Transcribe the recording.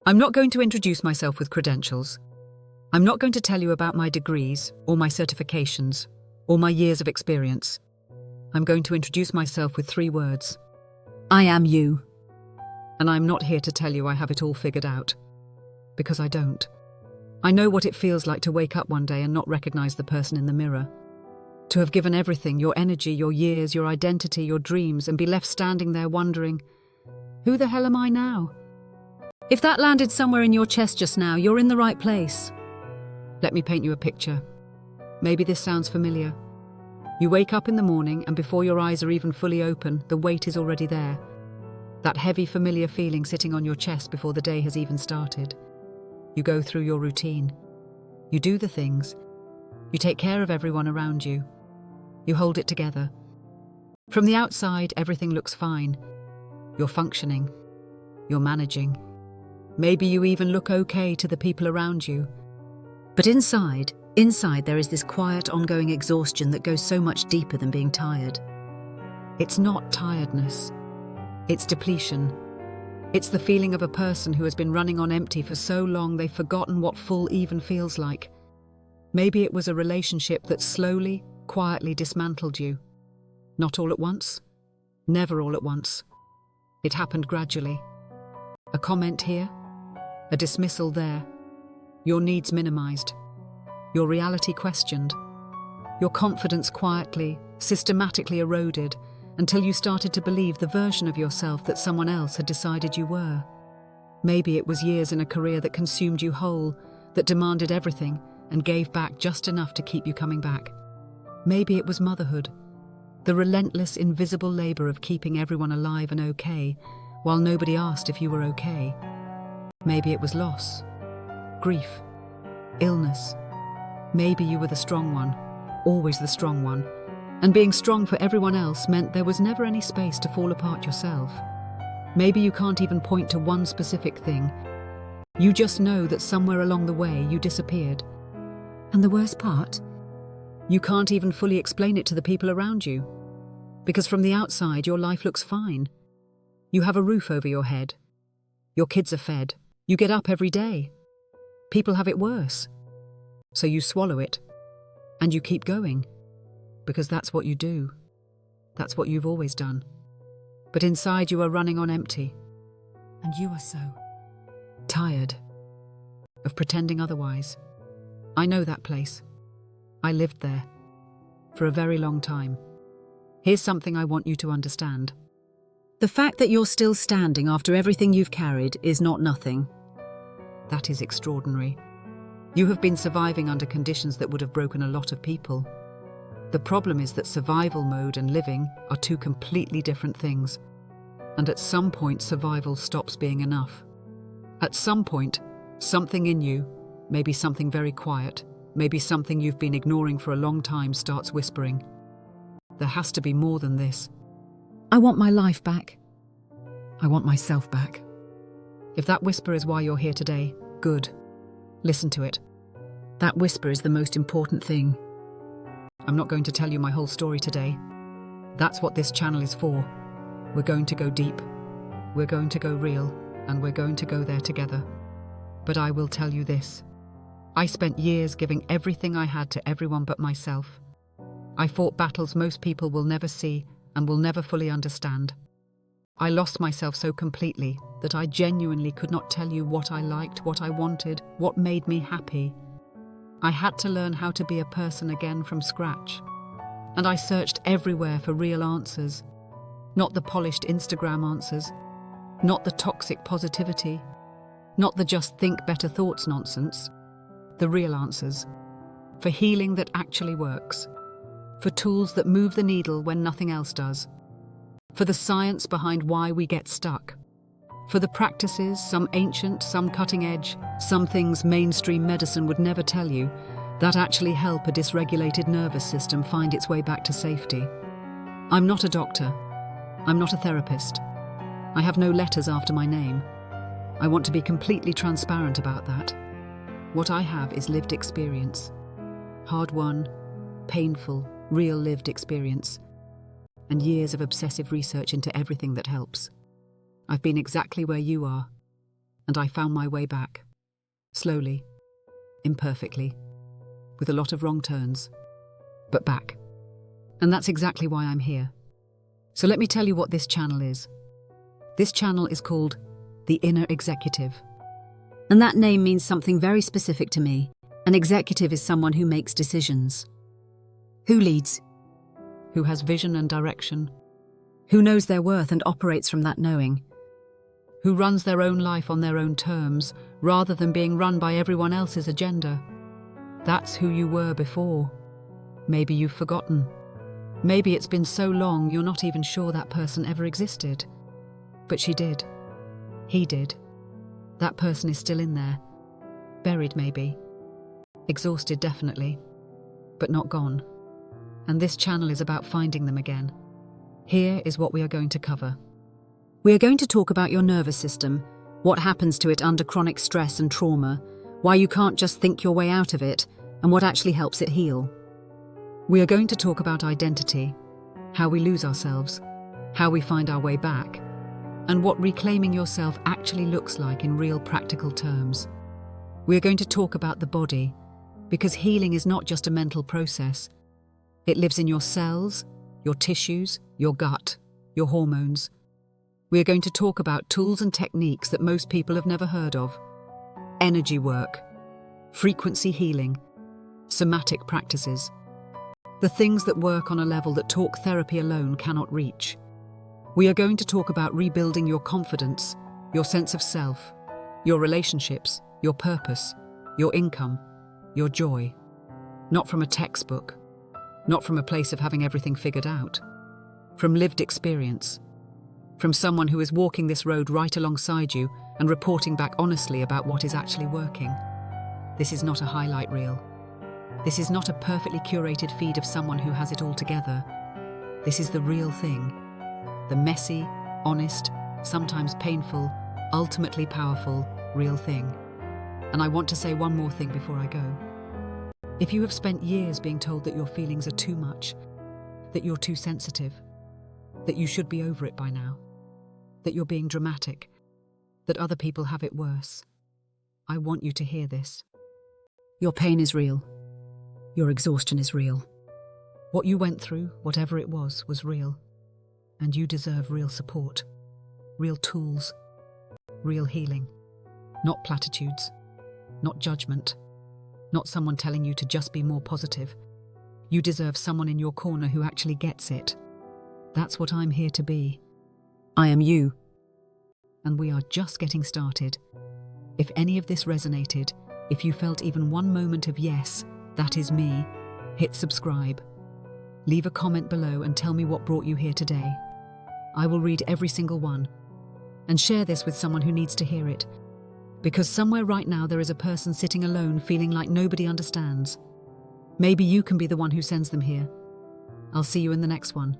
I'm not going to introduce myself with credentials. I'm not going to tell you about my degrees or my certifications or my years of experience. I'm going to introduce myself with 3 words. I am you. And I'm not here to tell you I have it all figured out. Because I don't. I know what it feels like to wake up one day and not recognize the person in the mirror. To have given everything, your energy, your years, your identity, your dreams, and be left standing there wondering, who the hell am I now? If that landed somewhere in your chest just now, you're in the right place. Let me paint you a picture. Maybe this sounds familiar. You wake up in the morning and before your eyes are even fully open, the weight is already there. That heavy, familiar feeling sitting on your chest before the day has even started. You go through your routine. You do the things. You take care of everyone around you. You hold it together. From the outside, everything looks fine. You're functioning. You're managing. Maybe you even look okay to the people around you. But inside there is this quiet, ongoing exhaustion that goes so much deeper than being tired. It's not tiredness. It's depletion. It's the feeling of a person who has been running on empty for so long they've forgotten what full even feels like. Maybe it was a relationship that slowly, quietly dismantled you. Not all at once. Never all at once. It happened gradually. A comment here, a dismissal there, your needs minimized, your reality questioned, your confidence quietly, systematically eroded until you started to believe the version of yourself that someone else had decided you were. Maybe it was years in a career that consumed you whole, that demanded everything and gave back just enough to keep you coming back. Maybe it was motherhood, the relentless, invisible labor of keeping everyone alive and okay, while nobody asked if you were okay. Maybe it was loss, grief, illness. Maybe you were the strong one, always the strong one, and being strong for everyone else meant there was never any space to fall apart yourself. Maybe you can't even point to one specific thing. You just know that somewhere along the way you disappeared. And the worst part? You can't even fully explain it to the people around you. Because from the outside, your life looks fine. You have a roof over your head. Your kids are fed. You get up every day. People have it worse. So you swallow it. And you keep going. Because that's what you do. That's what you've always done. But inside you are running on empty. And you are so tired of pretending otherwise. I know that place. I lived there for a very long time. Here's something I want you to understand. The fact that you're still standing after everything you've carried is not nothing. That is extraordinary. You have been surviving under conditions that would have broken a lot of people. The problem is that survival mode and living are 2 completely different things. And at some point, survival stops being enough. At some point, something in you, maybe something very quiet, maybe something you've been ignoring for a long time, starts whispering. There has to be more than this. I want my life back. I want myself back. If that whisper is why you're here today, good. Listen to it. That whisper is the most important thing. I'm not going to tell you my whole story today. That's what this channel is for. We're going to go deep. We're going to go real, and we're going to go there together. But I will tell you this. I spent years giving everything I had to everyone but myself. I fought battles most people will never see and will never fully understand. I lost myself so completely that I genuinely could not tell you what I liked, what I wanted, what made me happy. I had to learn how to be a person again from scratch. And I searched everywhere for real answers. Not the polished Instagram answers. Not the toxic positivity. Not the just think better thoughts nonsense. The real answers. For healing that actually works. For tools that move the needle when nothing else does. For the science behind why we get stuck. For the practices, some ancient, some cutting edge, some things mainstream medicine would never tell you, that actually help a dysregulated nervous system find its way back to safety. I'm not a doctor. I'm not a therapist. I have no letters after my name. I want to be completely transparent about that. What I have is lived experience. Hard-won, painful, real lived experience. And years of obsessive research into everything that helps. I've been exactly where you are. and I found my way back. Slowly, imperfectly, with a lot of wrong turns, but back. And that's exactly why I'm here. So let me tell you what this channel is. This channel is called The Inner Executive. And that name means something very specific to me. An executive is someone who makes decisions. Who leads? Who has vision and direction? Who knows their worth and operates from that knowing? Who runs their own life on their own terms, rather than being run by everyone else's agenda? That's who you were before. Maybe you've forgotten. Maybe it's been so long you're not even sure that person ever existed. But she did. He did. That person is still in there. Buried maybe. Exhausted definitely. But not gone. And this channel is about finding them again. Here is what we are going to cover. We are going to talk about your nervous system, what happens to it under chronic stress and trauma, why you can't just think your way out of it, and what actually helps it heal. We are going to talk about identity, how we lose ourselves, how we find our way back, and what reclaiming yourself actually looks like in real practical terms. We are going to talk about the body, because healing is not just a mental process. It lives in your cells, your tissues, your gut, your hormones. We are going to talk about tools and techniques that most people have never heard of. Energy work, frequency healing, somatic practices. The things that work on a level that talk therapy alone cannot reach. We are going to talk about rebuilding your confidence, your sense of self, your relationships, your purpose, your income, your joy. Not from a textbook, not from a place of having everything figured out. From lived experience. From someone who is walking this road right alongside you and reporting back honestly about what is actually working. This is not a highlight reel. This is not a perfectly curated feed of someone who has it all together. This is the real thing. The messy, honest, sometimes painful, ultimately powerful, real thing. And I want to say one more thing before I go. If you have spent years being told that your feelings are too much, that you're too sensitive, that you should be over it by now, that you're being dramatic, that other people have it worse, I want you to hear this. Your pain is real. Your exhaustion is real. What you went through, whatever it was real. And you deserve real support, real tools, real healing. Not platitudes, not judgment, not someone telling you to just be more positive. You deserve someone in your corner who actually gets it. That's what I'm here to be. I am you. And we are just getting started. If any of this resonated, if you felt even one moment of yes, that is me, hit subscribe. Leave a comment below and tell me what brought you here today. I will read every single one. And share this with someone who needs to hear it. Because somewhere right now there is a person sitting alone feeling like nobody understands. Maybe you can be the one who sends them here. I'll see you in the next one.